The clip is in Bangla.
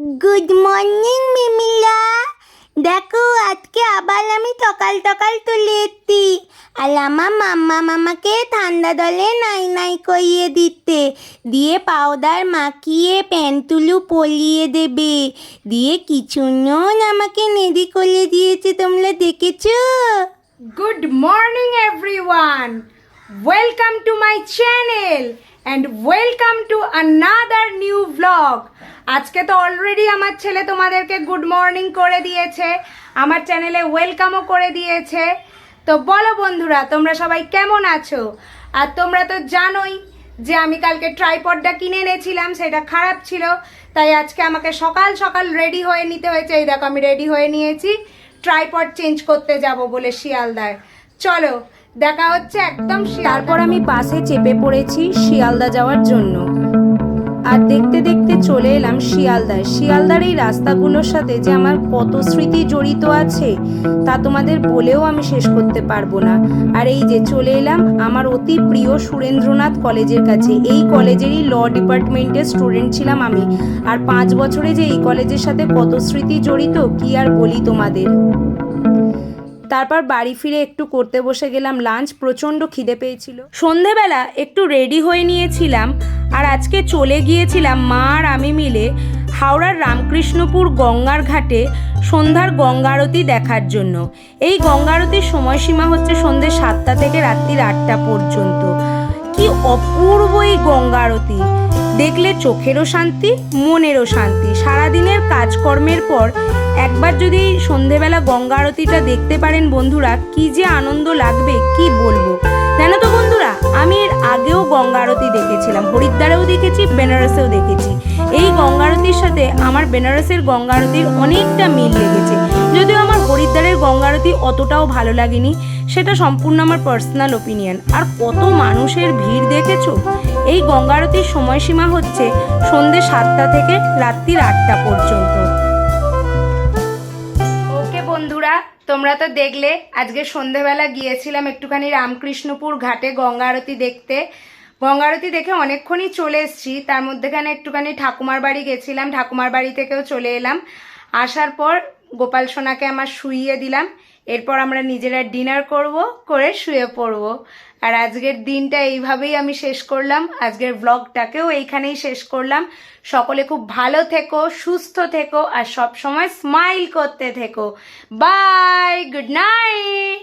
Good morning মিমিলা। দেখো আজকে আবার আমি সকাল সকাল চলে এসেছি। আর আমার মাম্মা মামাকে ঠান্ডা দলে নাই নাই করিয়ে দিতে, দিয়ে পাউডার মাখিয়ে প্যান্টুলু পরিয়ে দেবে, দিয়ে কিছুক্ষণ আমাকে নেড়ি করে দিয়েছে, তোমরা দেখেছো? Good morning everyone. Welcome to my channel and welcome to another new vlog. আজকে তো অলরেডি আমার ছেলে তোমাদেরকে গুড মর্নিং করে দিয়েছে, আমার চ্যানেলে ওয়েলকামও করে দিয়েছে। তো বলো বন্ধুরা, তোমরা সবাই কেমন আছো? আর তোমরা তো জানোই যে আমি কালকে ট্রাইপডটা কিনে এনেছিলাম, সেটা খারাপ ছিল, তাই আজকে আমাকে সকাল সকাল রেডি হয়ে নিতে হয়েছে। এই দেখো আমি রেডি হয়ে নিয়েছি ট্রাইপড চেঞ্জ করতে যাব বলে শিয়ালদায়। চলো দেখা হচ্ছে একদম। তারপর আমি বাসে চেপে পড়েছি শিয়ালদা যাওয়ার জন্য, আর দেখতে দেখতে চলে এলাম শিয়ালদায়। শিয়ালদার এই রাস্তাগুলোর সাথে যে আমার কত স্মৃতি জড়িত আছে তা তোমাদের বলেও আমি শেষ করতে পারবো না। আর এই যে চলে এলাম আমার অতি প্রিয় সুরেন্দ্রনাথ কলেজের কাছে। এই কলেজেরই ল ডিপার্টমেন্টের স্টুডেন্ট ছিলাম আমি, আর 5 বছরে যে এই কলেজের সাথে কত স্মৃতি জড়িত কি আর বলি তোমাদের। তারপর বাড়ি ফিরে একটু করতে বসে গেলাম লাঞ্চ, প্রচণ্ড খিদে পেয়েছিল। সন্ধেবেলা একটু রেডি হয়ে নিয়েছিলাম, আর আজকে চলে গিয়েছিলাম মা আর আমি মিলে হাওড়ার রামকৃষ্ণপুর গঙ্গার ঘাটে সন্ধ্যার গঙ্গা আরতি দেখার জন্য। এই গঙ্গা আরতির সময়সীমা হচ্ছে সন্ধ্যে 7টা থেকে রাত্রির 8টা পর্যন্ত। কি অপূর্ব এই গঙ্গা আরতি, দেখলে চোখেরও শান্তি মনেরও শান্তি। সারাদিনের কাজকর্মের পর একবার যদি সন্ধেবেলা গঙ্গা আরতিটা দেখতে পারেন বন্ধুরা, কি যে আনন্দ লাগবে কি বলবো। জানো তো বন্ধুরা, আমি এর আগেও গঙ্গা আরতি দেখেছিলাম, হরিদ্বারেও দেখেছি, বেনারসেও দেখেছি। এই গঙ্গা আরতির সাথে আমার বেনারসের গঙ্গা আরতির অনেকটা মিল লেগেছে, যদিও আমার হরিদ্বারের গঙ্গা আরতি অতটাও ভালো লাগেনি, সেটা সম্পূর্ণ আমার পার্সোনাল ওপিনিয়ন। আর কত মানুষের ভিড় দেখেছো। এই গঙ্গা আরতির সময়সীমা হচ্ছে সন্ধ্যে 7টা থেকে রাত্রির 8টা পর্যন্ত। ওকে বন্ধুরা, তোমরা তো দেখলে আজকে সন্ধেবেলা গিয়েছিলাম একটুখানি রামকৃষ্ণপুর ঘাটে গঙ্গা আরতি দেখতে। গঙ্গা আরতি দেখে অনেকক্ষণই চলে এসেছি, তার মধ্যেখানে একটুখানি ঠাকুমার বাড়ি গেছিলাম, ঠাকুমার বাড়ি থেকেও চলে এলাম। আসার পর গোপাল সোনাকে আমার শুইয়ে দিলাম, এরপর আমরা নিজেরা ডিনার করে শুয়ে পড়বো। আর আজকের দিনটা এইভাবেই আমি শেষ করলাম, আজকের ব্লগটাকেও এইখানেই শেষ করলাম। সকলে খুব ভালো থেকো, সুস্থ থেকো, আর সব সময় স্মাইল করতে থেকো। Bye, good night.